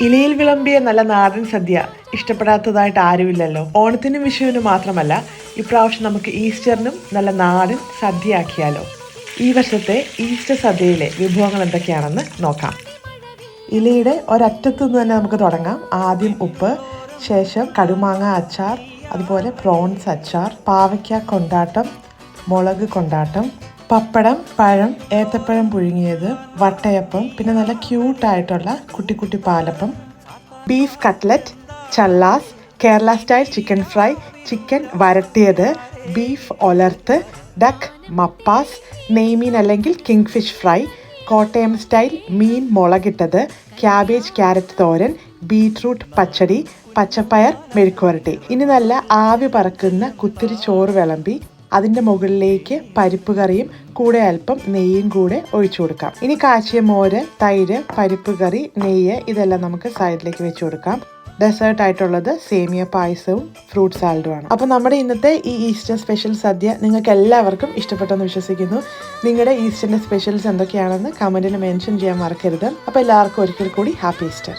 ഇലയിൽ വിളമ്പിയ നല്ല നാടൻ സദ്യ ഇഷ്ടപ്പെടാത്തതായിട്ട് ആരുമില്ലല്ലോ. ഓണത്തിനും വിഷുവിനും മാത്രമല്ല, ഇപ്രാവശ്യം നമുക്ക് ഈസ്റ്ററിനും നല്ല നാടൻ സദ്യ ആക്കിയാലോ. ഈ വർഷത്തെ ഈസ്റ്റർ സദ്യയിലെ വിഭവങ്ങൾ എന്തൊക്കെയാണെന്ന് നോക്കാം. ഇലയുടെ ഒരറ്റത്തു നിന്ന് തന്നെ നമുക്ക് തുടങ്ങാം. ആദ്യം ഉപ്പ്, ശേഷം കടുമാങ്ങ അച്ചാർ, അതുപോലെ പ്രോൺസ് അച്ചാർ, പാവയ്ക്ക കൊണ്ടാട്ടം, മുളക് കൊണ്ടാട്ടം, പപ്പടം, പഴം, ഏത്തപ്പഴം പുഴുങ്ങിയത്, വട്ടയപ്പം, പിന്നെ നല്ല ക്യൂട്ടായിട്ടുള്ള കുട്ടി കുട്ടി palappam, beef cutlet, challas, Kerala style chicken fry, chicken വരട്ടിയത്, ബീഫ് ഒലർത്ത്, ഡക്ക് മപ്പാസ്, നെയ്മീൻ അല്ലെങ്കിൽ king fish fry, Kottayam style മീൻ മുളകിട്ടത്, cabbage carrot thoran, beetroot pachadi, പച്ചപ്പയർ മെഴുക്കുവരട്ടി. ഇനി നല്ല ആവി പറക്കുന്ന കുത്തിരി ചോറ് വിളമ്പി അതിൻ്റെ മുകളിലേക്ക് പരിപ്പ് കറിയും കൂടെ അല്പം നെയ്യും കൂടെ ഒഴിച്ചു കൊടുക്കാം. ഇനി കാച്ചിയ മോര്, തൈര്, പരിപ്പ് കറി, നെയ്യ് ഇതെല്ലാം നമുക്ക് സൈഡിലേക്ക് വെച്ച് കൊടുക്കാം. ഡെസേർട്ട് ആയിട്ടുള്ളത് സേമിയ പായസവും ഫ്രൂട്ട് സാലഡുമാണ്. അപ്പോൾ നമ്മുടെ ഇന്നത്തെ ഈ ഈസ്റ്റർ സ്പെഷ്യൽ സദ്യ നിങ്ങൾക്ക് എല്ലാവർക്കും ഇഷ്ടപ്പെട്ടെന്ന് വിശ്വസിക്കുന്നു. നിങ്ങളുടെ ഈസ്റ്ററിൻ്റെ സ്പെഷ്യൽസ് എന്തൊക്കെയാണെന്ന് കമൻറ്റിൽ മെൻഷൻ ചെയ്യാൻ മറക്കരുത്. അപ്പോൾ എല്ലാവർക്കും ഒരിക്കൽ കൂടി ഹാപ്പി ഈസ്റ്റർ.